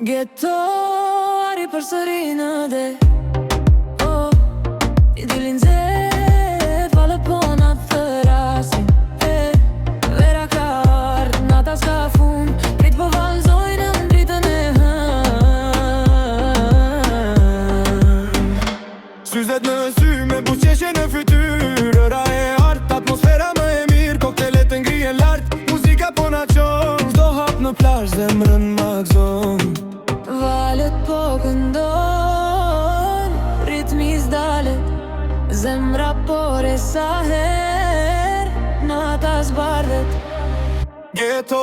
Ghetto ari përsëri në de I dilin zet Vale po na thërasin Vera ka ardh, nata s'ka fund Prit po valzojnë në dritën e Syzet në sy me buqeshe në fytyr Rëra e art, atmosfera më e mirë Koktelet të ngrihen lart, muzika po na qon Çdo hap në plazh zemrën ma gëzon Valet po këndon Ritmi s'dalet Zemra po resa her Nata s'bardhet Ghetto